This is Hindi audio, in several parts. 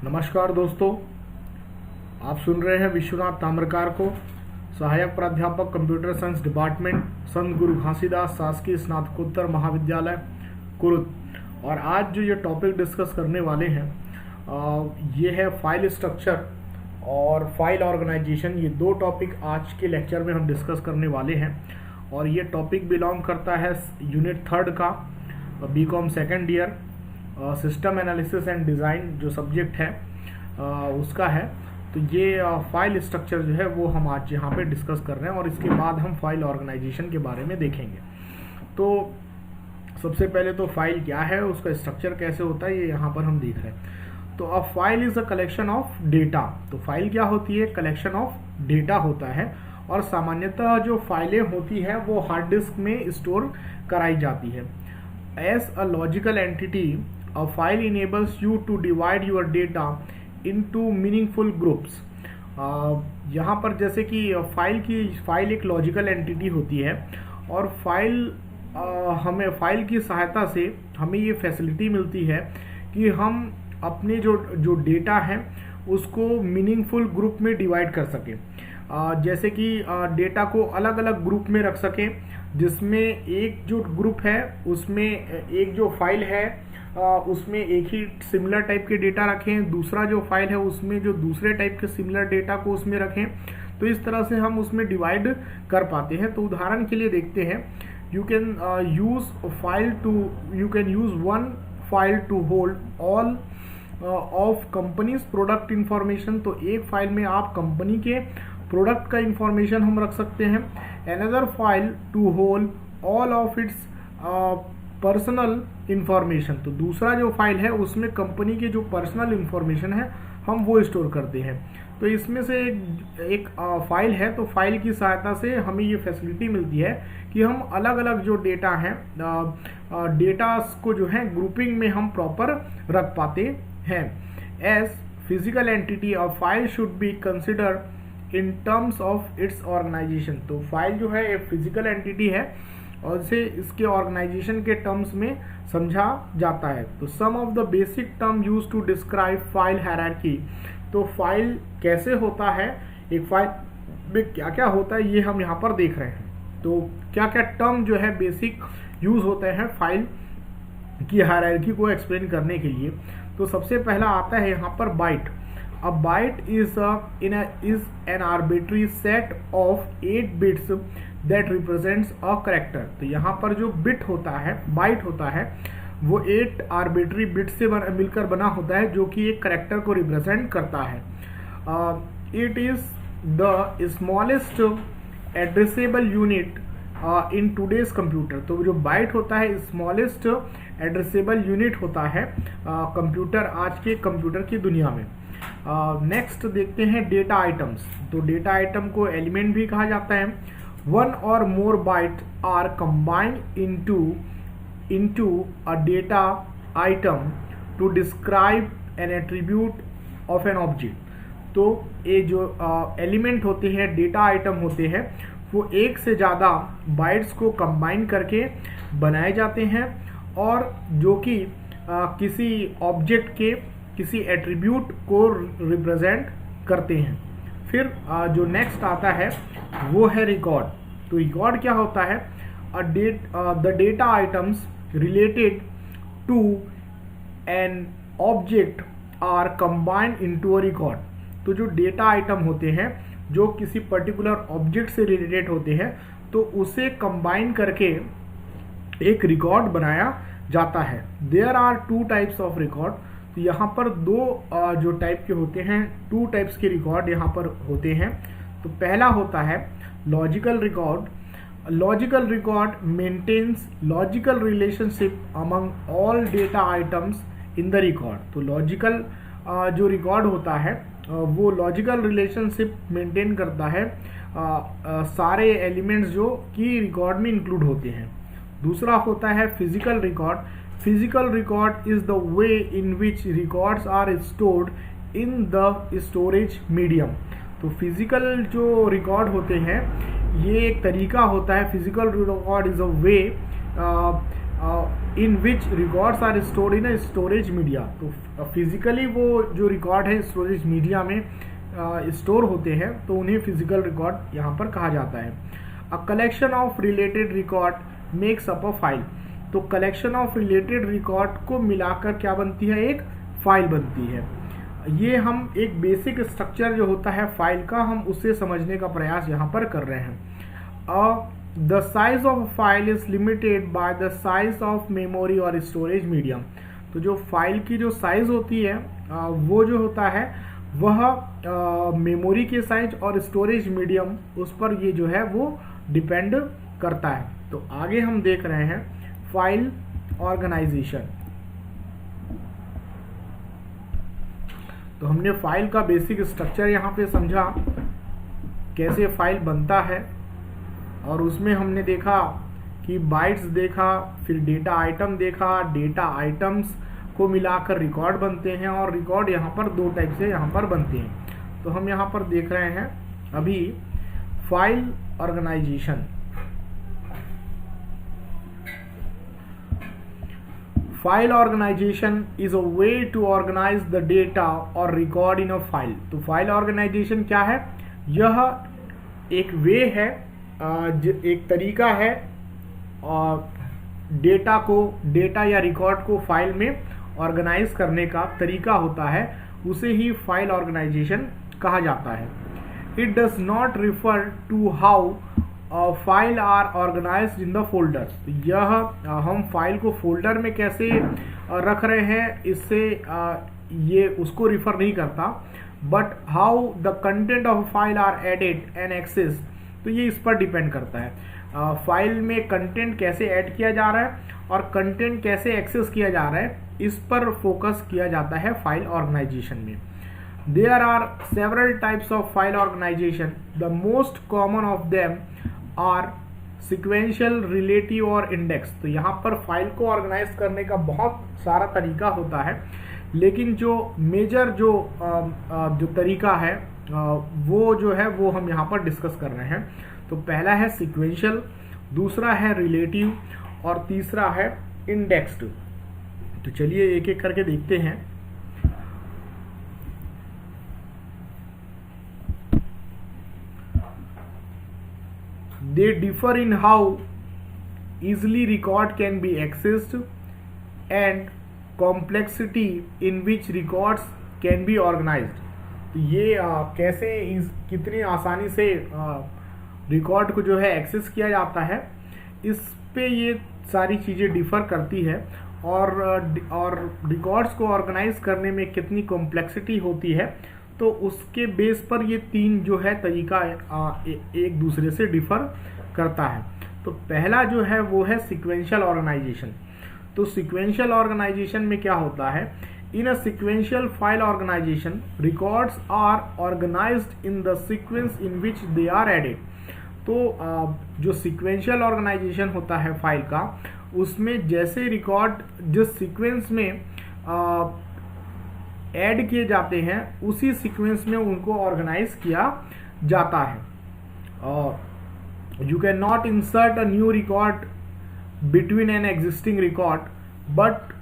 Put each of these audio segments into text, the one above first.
नमस्कार दोस्तों, आप सुन रहे हैं विश्वनाथ ताम्रकार को, सहायक प्राध्यापक कंप्यूटर साइंस डिपार्टमेंट, संत गुरु घासीदास शासकीय स्नातकोत्तर महाविद्यालय कुरुद। और आज जो ये टॉपिक डिस्कस करने वाले हैं ये है फाइल स्ट्रक्चर और फाइल ऑर्गेनाइजेशन। ये दो टॉपिक आज के लेक्चर में हम डिस्कस करने वाले हैं। और ये टॉपिक बिलोंग करता है यूनिट 3 का, BCom second year, system analysis and design जो सब्जेक्ट है उसका है। तो ये फाइल स्ट्रक्चर जो है वो हम आज यहाँ पे डिस्कस कर रहे हैं और इसके बाद हम फाइल ऑर्गेनाइजेशन के बारे में देखेंगे। तो सबसे पहले तो फाइल क्या है, उसका स्ट्रक्चर कैसे होता है, ये यहाँ पर हम देख रहे हैं। तो a file is a collection of data. तो फाइल क्या होती है? कलेक्शन ऑफ डेटा होता है। और सामान्यतः जो फाइलें होती हैं वो हार्ड डिस्क में स्टोर कराई जाती है। As a logical entity, a file enables you to divide your data into meaningful groups। यहाँ पर जैसे कि फाइल एक लॉजिकल एंटिटी होती है और हमें फाइल की सहायता से हमें ये फैसिलिटी मिलती है कि हम अपने जो डेटा है उसको मीनिंगफुल ग्रुप में डिवाइड कर सकें। जैसे कि डेटा को अलग अलग ग्रुप में रख सकें, जिसमें एक जो ग्रुप है उसमें एक जो फाइल है उसमें एक ही सिमिलर टाइप के डेटा रखें, दूसरा जो फाइल है उसमें जो दूसरे टाइप के सिमिलर डेटा को उसमें रखें। तो इस तरह से हम उसमें डिवाइड कर पाते हैं। तो उदाहरण के लिए देखते हैं, you can use one file to hold all of companies product information. तो एक फाइल में आप कंपनी के प्रोडक्ट का इंफॉर्मेशन हम रख सकते हैं। Another file to hold all of its personal information. तो दूसरा जो फाइल है उसमें कंपनी के जो पर्सनल इंफॉर्मेशन है हम वो स्टोर करते हैं। तो इसमें से एक फाइल है, तो फाइल की सहायता से हमें ये फैसिलिटी मिलती है कि हम अलग अलग जो डेटा हैं डेटा को जो है ग्रुपिंग में हम प्रॉपर रख पाते हैं। As physical entity, a file should be consider in terms of its organisation. तो फाइल जो है एक फिजिकल एंटिटी है और इसे इसके ऑर्गेनाइजेशन के टर्म्स में समझा जाता है। तो some of the basic term use to describe file hierarchy. तो फाइल कैसे होता है, एक फाइल में क्या क्या होता है, ये हम यहाँ पर देख रहे हैं। तो क्या क्या टर्म जो है बेसिक यूज होते हैं फाइल की हायरार्की को एक्सप्लेन करने के लिए। तो सबसे पहला आता है यहाँ पर bite. A byte is an arbitrary set of 8 bits that represents a character। तो यहाँ पर जो बिट होता है, बाइट होता है, वो 8 आर्बिट्री बिट से मिलकर बना होता है जो कि एक करेक्टर को रिप्रेजेंट करता है। It is the smallest addressable unit in today's computer. तो जो बाइट होता है स्मॉलेस्ट एड्रेसेबल यूनिट होता है कंप्यूटर, आज के कंप्यूटर की दुनिया में। नेक्स्ट देखते हैं डेटा आइटम्स। तो डेटा आइटम को एलिमेंट भी कहा जाता है। One or more byte are combined into a data item to describe an attribute of an object. तो ये जो एलिमेंट होते हैं, डेटा आइटम होते हैं, वो एक से ज़्यादा बाइट्स को कंबाइन करके बनाए जाते हैं और जो कि किसी ऑब्जेक्ट के किसी एट्रीब्यूट को रिप्रेजेंट करते हैं। फिर जो नेक्स्ट आता है वो है रिकॉर्ड। तो रिकॉर्ड क्या होता है? The data items related to an object are combined into a record. तो जो डेटा आइटम होते हैं जो किसी पर्टिकुलर ऑब्जेक्ट से रिलेटेड होते हैं, तो उसे कंबाइन करके एक रिकॉर्ड बनाया जाता है। There are 2 types of record. तो यहाँ पर दो जो टाइप के होते हैं, 2 टाइप्स के रिकॉर्ड यहाँ पर होते हैं। तो पहला होता है logical record. Logical record maintains logical relationship among all data items in the record. तो लॉजिकल जो रिकॉर्ड होता है वो लॉजिकल रिलेशनशिप मेंटेन करता है सारे एलिमेंट्स जो कि रिकॉर्ड में इंक्लूड होते हैं। दूसरा होता है physical record. Physical record is the way in which records are stored in the storage medium। तो फिजिकल जो रिकॉर्ड होते हैं ये एक तरीका होता है। Physical record is a way in which records are stored in a storage media. तो फिजिकली वो जो रिकॉर्ड है स्टोरेज मीडिया में स्टोर होते हैं, तो उन्हें फिजिकल रिकॉर्ड यहाँ पर कहा जाता है। A collection of related record makes up a file. तो कलेक्शन ऑफ रिलेटेड रिकॉर्ड को मिलाकर क्या बनती है, एक फाइल बनती है। ये हम एक बेसिक स्ट्रक्चर जो होता है फाइल का, हम उससे समझने का प्रयास यहाँ पर कर रहे हैं। The size of file is limited by the size of memory और स्टोरेज मीडियम। तो जो फाइल की जो साइज होती है वो जो होता है वह मेमोरी के साइज और स्टोरेज मीडियम, उस पर ये जो है वो डिपेंड करता है। तो आगे हम देख रहे हैं फाइल ऑर्गेनाइजेशन। तो हमने फाइल का बेसिक स्ट्रक्चर यहाँ पे समझा, कैसे फाइल बनता है, और उसमें हमने देखा कि बाइट्स देखा, फिर डेटा आइटम देखा, डेटा आइटम्स को मिलाकर रिकॉर्ड बनते हैं, और रिकॉर्ड यहाँ पर दो टाइप से यहाँ पर बनते हैं। तो हम यहाँ पर देख रहे हैं अभी file organisation. File organisation is a way to organise the data or record in a file. तो फाइल ऑर्गेनाइजेशन क्या है, यह एक वे है, एक तरीका है डेटा या रिकॉर्ड को फाइल में ऑर्गेनाइज करने का तरीका होता है, उसे ही फाइल ऑर्गेनाइजेशन कहा जाता है। It does not refer to how file are organised in the folder. यह हम फाइल को फोल्डर में कैसे रख रहे हैं, इससे ये उसको रिफर नहीं करता, but how the content of file are added and access. तो ये इस पर डिपेंड करता है, फाइल में कंटेंट कैसे ऐड किया जा रहा है और कंटेंट कैसे एक्सेस किया जा रहा है, इस पर फोकस किया जाता है फाइल ऑर्गेनाइजेशन में। There are several types of file organisation. The most common of them are sequential, relative or index. तो यहाँ पर फाइल को ऑर्गेनाइज करने का बहुत सारा तरीका होता है, लेकिन जो मेजर जो तरीका है वो जो है वो हम यहाँ पर डिस्कस कर रहे हैं। तो पहला है सिक्वेंशियल, दूसरा है रिलेटिव और तीसरा है इंडेक्स्ड। तो चलिए एक एक करके देखते हैं। They differ in how easily record can be accessed and complexity in which records can be organized। तो ये कैसे कितनी आसानी से रिकॉर्ड को जो है एक्सेस किया जाता है, इस पे ये सारी चीज़ें डिफ़र करती है, और रिकॉर्ड्स को ऑर्गेनाइज करने में कितनी कॉम्प्लेक्सिटी होती है, तो उसके बेस पर ये तीन जो है तरीका एक दूसरे से डिफ़र करता है। तो पहला जो है वो है सिक्वेंशियल ऑर्गेनाइजेशन। तो सिक्वेंशियल ऑर्गेनाइजेशन में क्या होता है, in a sequential file organisation records are organised in the sequence in which they are added. तो जो सिक्वेंशियल ऑर्गेनाइजेशन होता है फाइल का, उसमें जैसे रिकॉर्ड जिस सीक्वेंस में ऐड किए जाते हैं, उसी सीक्वेंस में उनको ऑर्गेनाइज किया जाता है। You can not insert a new record between an existing record but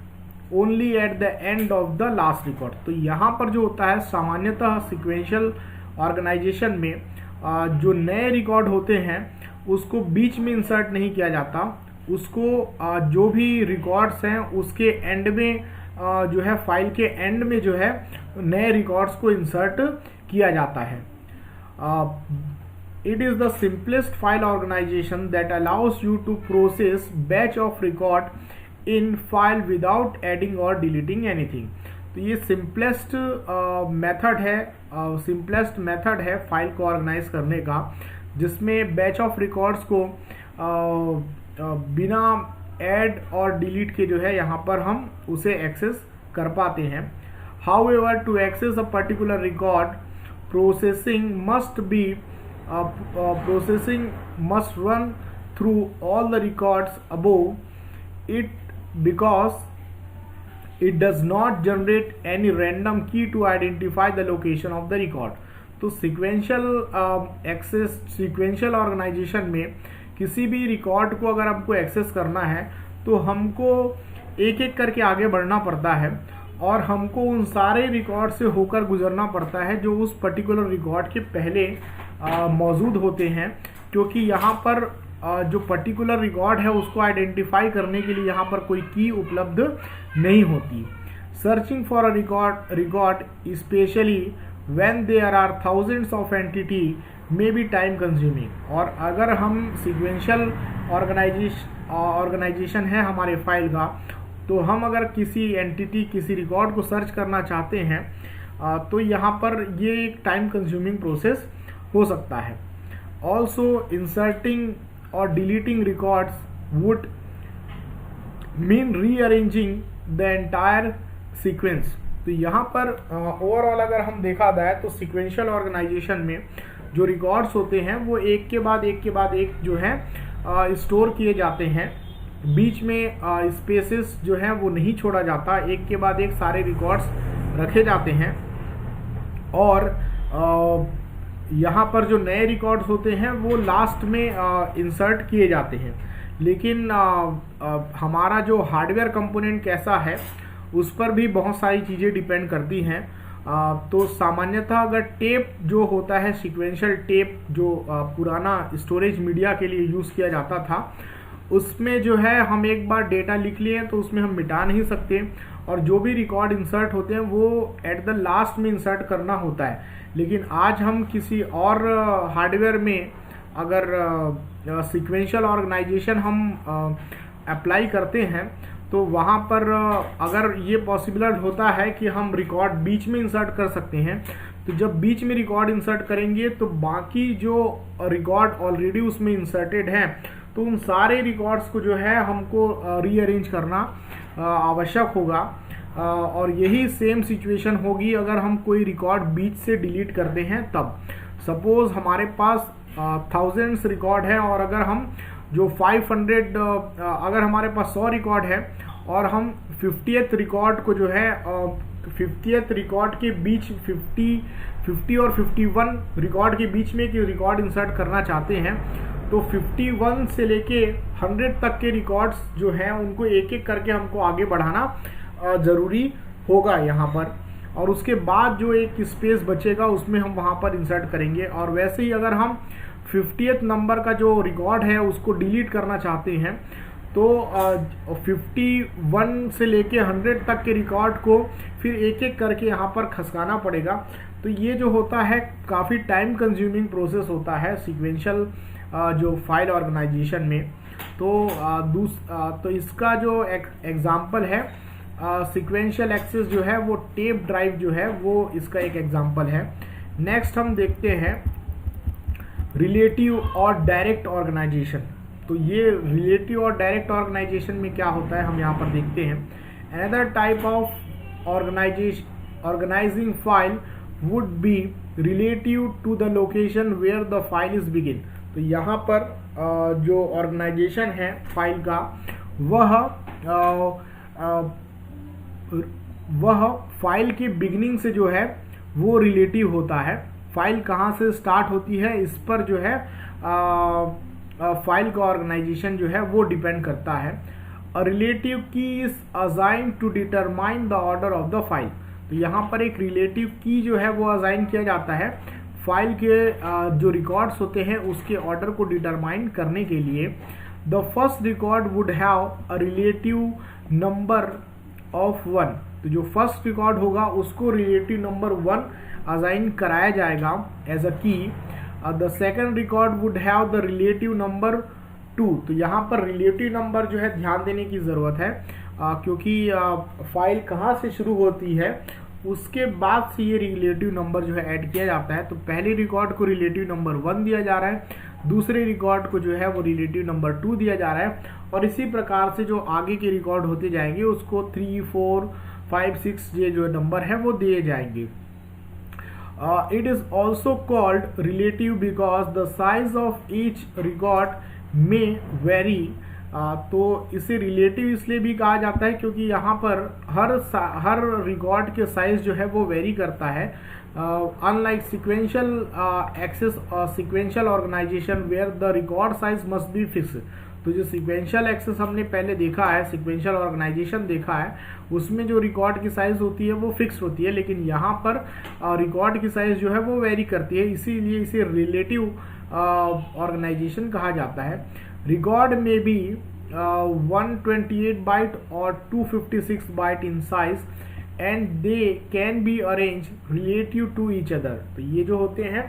only at the end of the last record. तो यहाँ पर जो होता है सामान्यतः सिक्वेंशियल ऑर्गेनाइजेशन में जो नए रिकॉर्ड होते हैं उसको बीच में इंसर्ट नहीं किया जाता, उसको जो भी रिकॉर्ड्स हैं उसके एंड में जो है फाइल के एंड में जो है नए रिकॉर्ड्स को इंसर्ट किया जाता है। It is the simplest file organisation that allows you to process batch of record in file without adding or deleting anything. तो ये सिंपलेस्ट मेथड है फाइल को ऑर्गेनाइज करने का, जिसमें बैच ऑफ रिकॉर्ड्स को बिना ऐड और डिलीट के जो है यहाँ पर हम उसे एक्सेस कर पाते हैं। However to access a particular record processing must run through all the records above it because it does not generate any random key to identify the location of the record। तो सिक्वेंशियल ऑर्गेनाइजेशन में किसी भी रिकॉर्ड को अगर हमको एक्सेस करना है तो हमको एक एक करके आगे बढ़ना पड़ता है, और हमको उन सारे रिकॉर्ड से होकर गुजरना पड़ता है जो उस पर्टिकुलर रिकॉर्ड के पहले मौजूद होते हैं, क्योंकि यहाँ पर जो पर्टिकुलर रिकॉर्ड है उसको आइडेंटिफाई करने के लिए यहाँ पर कोई की उपलब्ध नहीं होती। Searching for a record especially when there are thousands of entity may be time consuming. और अगर हम सीक्वेंशियल ऑर्गेनाइजेशन है हमारे फाइल का, तो हम अगर किसी एंटिटी किसी रिकॉर्ड को सर्च करना चाहते हैं तो यहाँ पर ये एक टाइम कंज्यूमिंग प्रोसेस हो सकता है। ऑल्सो इंसर्टिंग और deleting records would mean rearranging the entire sequence. तो यहाँ पर ओवरऑल अगर हम देखा जाए तो सीक्वेंशियल ऑर्गेनाइजेशन में जो रिकॉर्ड्स होते हैं वो एक के बाद एक जो है स्टोर किए जाते हैं। बीच में स्पेसेस जो है वो नहीं छोड़ा जाता, एक के बाद एक सारे रिकॉर्ड्स रखे जाते हैं। और यहाँ पर जो नए रिकॉर्ड्स होते हैं वो लास्ट में इंसर्ट किए जाते हैं। लेकिन हमारा जो हार्डवेयर कंपोनेंट कैसा है उस पर भी बहुत सारी चीज़ें डिपेंड करती हैं। तो सामान्यतः अगर टेप जो होता है, सीक्वेंशियल टेप जो पुराना स्टोरेज मीडिया के लिए यूज़ किया जाता था, उसमें जो है हम एक बार डेटा लिख लिए तो उसमें हम मिटा नहीं सकते, और जो भी रिकॉर्ड इंसर्ट होते हैं वो एट द लास्ट में इंसर्ट करना होता है। लेकिन आज हम किसी और हार्डवेयर में अगर सीक्वेंशियल ऑर्गेनाइजेशन हम अप्लाई करते हैं तो वहाँ पर अगर ये पॉसिबल होता है कि हम रिकॉर्ड बीच में इंसर्ट कर सकते हैं। तो जब बीच में रिकॉर्ड इंसर्ट करेंगे तो बाकी जो रिकॉर्ड ऑलरेडी उसमें इंसर्टेड हैं तो उन सारे रिकॉर्ड्स को जो है हमको रीअरेंज करना आवश्यक होगा। और यही सेम सिचुएशन होगी अगर हम कोई रिकॉर्ड बीच से डिलीट करते हैं तब। सपोज हमारे पास थाउजेंड्स रिकॉर्ड है और अगर हम जो 500 अगर हमारे पास 100 रिकॉर्ड है और हम 50th रिकॉर्ड को जो है 50th रिकॉर्ड के बीच 50 और 51 रिकॉर्ड के बीच में एक रिकॉर्ड इंसर्ट करना चाहते हैं, तो 51 से लेके 100 तक के रिकॉर्ड्स जो हैं उनको एक एक करके हमको आगे बढ़ाना ज़रूरी होगा यहाँ पर। और उसके बाद जो एक स्पेस बचेगा उसमें हम वहाँ पर इंसर्ट करेंगे। और वैसे ही अगर हम 50th नंबर का जो रिकॉर्ड है उसको डिलीट करना चाहते हैं तो 51 से लेके 100 तक के रिकॉर्ड को फिर एक एक करके यहाँ पर खसकाना पड़ेगा। तो ये जो होता है काफ़ी टाइम कंज्यूमिंग प्रोसेस होता है सीक्वेंशियल जो फाइल ऑर्गेनाइजेशन में। तो इसका जो एग्जाम्पल है सीक्वेंशियल एक्सेस जो है वो टेप ड्राइव जो है वो इसका एक एग्जाम्पल है। नेक्स्ट हम देखते हैं रिलेटिव और डायरेक्ट ऑर्गेनाइजेशन। तो ये रिलेटिव और डायरेक्ट ऑर्गेनाइजेशन में क्या होता है हम यहाँ पर देखते हैं। Another type of organising file would be relative to the location where the file is begin. तो यहाँ पर जो ऑर्गेनाइजेशन है फाइल का वह फाइल के बिगिनिंग से जो है वो रिलेटिव होता है। फाइल कहाँ से स्टार्ट होती है इस पर जो है फाइल का ऑर्गेनाइजेशन जो है वो डिपेंड करता है। A relative key is assign to determine the order of the file. तो यहाँ पर एक रिलेटिव की जो है वो असाइन किया जाता है फाइल के जो रिकॉर्ड्स होते हैं उसके ऑर्डर को डिटरमाइन करने के लिए। The first record would have a relative number of 1। तो जो फर्स्ट रिकॉर्ड होगा उसको रिलेटिव नंबर 1 असाइन कराया जाएगा एज अ की। The second record would have the relative number 2। तो यहाँ पर रिलेटिव नंबर जो है ध्यान देने की ज़रूरत है क्योंकि फाइल कहाँ से शुरू होती है उसके बाद से ये रिलेटिव नंबर जो है ऐड किया जाता है। तो पहले रिकॉर्ड को रिलेटिव नंबर 1 दिया जा रहा है, दूसरे रिकॉर्ड को जो है वो रिलेटिव नंबर 2 दिया जा रहा है, और इसी प्रकार से जो आगे के रिकॉर्ड होते जाएंगे उसको 3, 4, 5, 6 ये जो नंबर है वो दिए जाएंगे। It is also called relative because the size of each record may vary। तो इसे रिलेटिव इसलिए भी कहा जाता है क्योंकि यहाँ पर हर रिकॉर्ड के साइज जो है वो वेरी करता है। Unlike sequential access sequential organisation where the record size must be fix. तो जो सीक्वेंशियल एक्सेस हमने पहले देखा है, सीक्वेंशियल ऑर्गेनाइजेशन देखा है, उसमें जो रिकॉर्ड की साइज होती है वो फिक्स होती है, लेकिन यहाँ पर रिकॉर्ड की साइज जो है वो वेरी करती है, इसीलिए इसे रिलेटिव ऑर्गेनाइजेशन कहा जाता है। रिकॉर्ड में भी 128 byte or 256 byte in size and they can be arrange relative to each other. तो ये जो होते हैं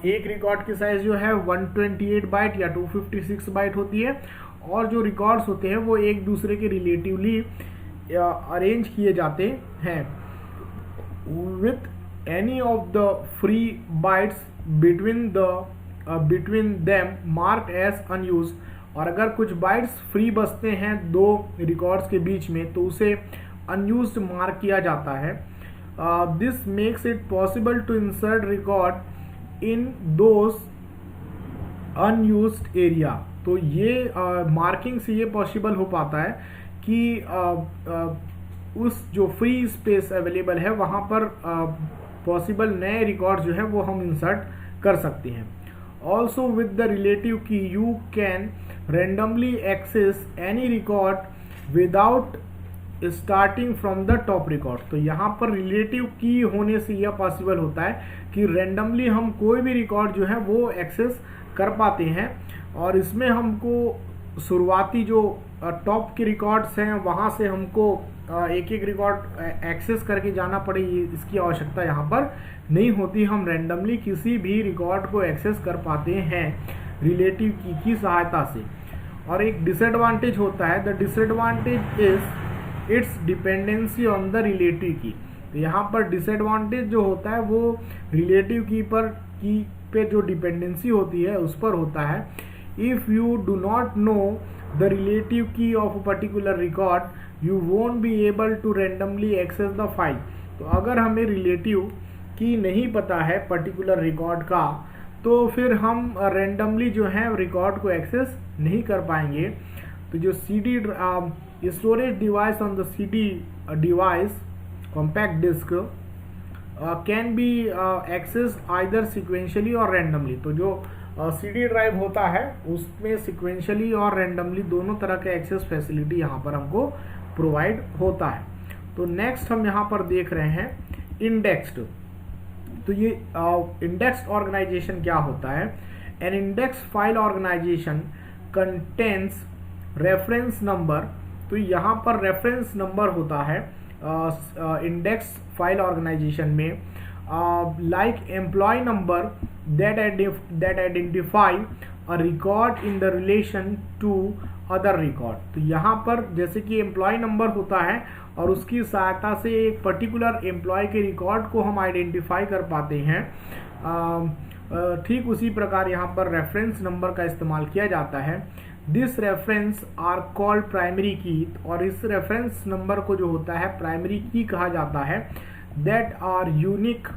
एक रिकॉर्ड की साइज जो है 128 बाइट या 256 बाइट होती है, और जो रिकॉर्ड्स होते हैं वो एक दूसरे के रिलेटिवली अरेंज किए जाते हैं with any of the free bytes between them mark as unuse. और अगर कुछ बाइट्स फ्री बचते हैं दो रिकॉर्ड्स के बीच में तो उसे अनयूज्ड मार्क किया जाता है। This makes it possible to insert record in those unused area. तो ये मार्किंग से ये पॉसिबल हो पाता है कि उस जो फ्री स्पेस अवेलेबल है वहाँ पर पॉसिबल नए रिकॉर्ड जो है वो हम इंसर्ट कर सकते हैं। ऑल्सो विद द रिलेटिव की you can randomly access any record without starting from the top record। तो यहाँ पर रिलेटिव की होने से यह पॉसिबल होता है कि रैंडमली हम कोई भी रिकॉर्ड जो है वो एक्सेस कर पाते हैं, और इसमें हमको शुरुआती जो टॉप के रिकॉर्ड्स हैं वहाँ से हमको एक एक रिकॉर्ड एक्सेस करके जाना पड़े, इसकी आवश्यकता यहाँ पर नहीं होती। हम रैंडमली किसी भी रिकॉर्ड को एक्सेस कर पाते हैं रिलेटिव की सहायता से। और एक डिसएडवांटेज होता है, the disadvantage is it's dependency on the relative की। तो यहाँ पर डिसएडवांटेज जो होता है वो रिलेटिव की पे जो डिपेंडेंसी होती है उस पर होता है। If you do not know the relative key of a particular record you won't be able to randomly access the file. तो अगर हमें रिलेटिव की नहीं पता है पर्टिकुलर रिकॉर्ड का तो फिर हम रैंडमली जो है रिकॉर्ड को एक्सेस नहीं कर पाएंगे। तो जो CD storage device on the CD device compact disc can be access either sequentially or randomly. तो जो CD ड्राइव होता है उसमें सिक्वेंशियली और रैंडमली दोनों तरह के एक्सेस फैसिलिटी यहाँ पर हमको प्रोवाइड होता है। तो नेक्स्ट हम यहाँ पर देख रहे हैं इंडेक्स्ड। तो ये इंडेक्स ऑर्गेनाइजेशन क्या होता है? An index file organisation contains reference number. तो यहाँ पर रेफरेंस नंबर होता है इंडेक्स फाइल ऑर्गेनाइजेशन में, like employee number that identify a record in the relation to other record. तो यहाँ पर जैसे कि एम्प्लॉय नंबर होता है और उसकी सहायता से एक पर्टिकुलर एम्प्लॉय के रिकॉर्ड को हम आइडेंटिफाई कर पाते हैं, ठीक उसी प्रकार यहाँ पर रेफरेंस नंबर का इस्तेमाल किया जाता है। This reference are called primary key. और इस रेफरेंस नंबर को जो होता है प्राइमरी की कहा जाता है, that are unique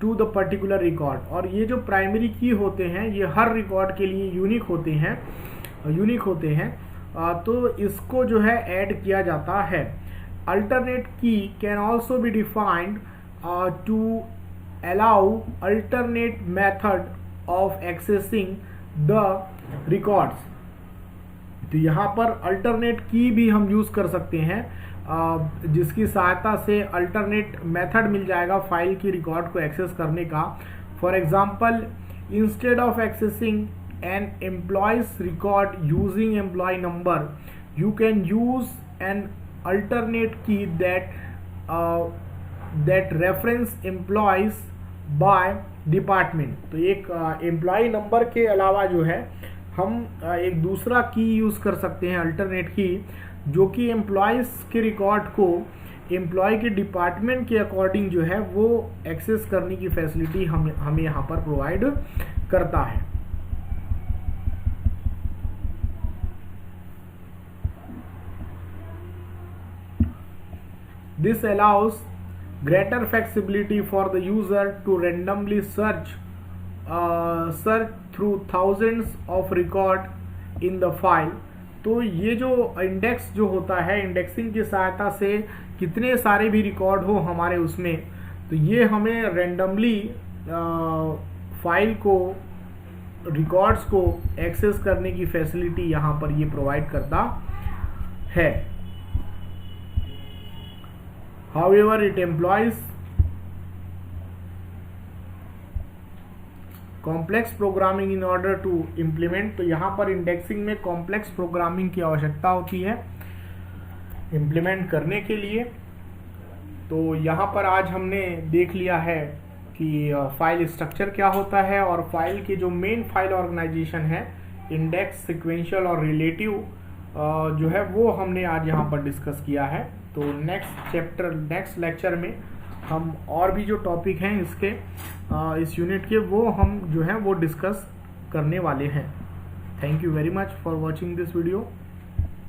to the particular record. और ये जो प्राइमरी की होते हैं ये हर रिकॉर्ड के लिए यूनिक होते हैं, तो इसको जो है ऐड किया जाता है। Alternate key can also be defined to allow alternate method of accessing the records. तो यहाँ पर अल्टरनेट की भी हम यूज कर सकते हैं, जिसकी सहायता से अल्टरनेट मेथड मिल जाएगा फाइल की रिकॉर्ड को एक्सेस करने का। For example, instead of accessing an employee's record using employee number, you can use an alternate key that reference employees by department। तो एक एम्प्लॉय नंबर के अलावा जो है हम एक दूसरा की यूज कर सकते हैं अल्टरनेट की, जो कि एम्प्लॉयज के रिकॉर्ड को एम्प्लॉय के डिपार्टमेंट के अकॉर्डिंग जो है वो एक्सेस करने की फैसिलिटी हमें यहाँ पर प्रोवाइड करता है। This allows greater flexibility for the user to randomly search through thousands of record in the file। तो ये जो इंडेक्स जो होता है, इंडेक्सिंग की सहायता से कितने सारे भी रिकॉर्ड हो हमारे उसमें, तो ये हमें रैंडमली फाइल को रिकॉर्ड्स को एक्सेस करने की फैसिलिटी यहाँ पर ये प्रोवाइड करता है। However, it employs complex programming in order to implement. तो यहाँ पर इंडेक्सिंग में कॉम्प्लेक्स प्रोग्रामिंग की आवश्यकता होती है इम्प्लीमेंट करने के लिए। तो यहाँ पर आज हमने देख लिया है कि फाइल स्ट्रक्चर क्या होता है और फाइल के जो मेन फाइल ऑर्गेनाइजेशन है इंडेक्स, सीक्वेंशियल और रिलेटिव जो है वो हमने आज यहाँ पर डिस्कस किया है। तो नेक्स्ट लेक्चर में हम और भी जो टॉपिक हैं इसके इस यूनिट के वो हम जो है वो डिस्कस करने वाले हैं। Thank you very much for watching this video.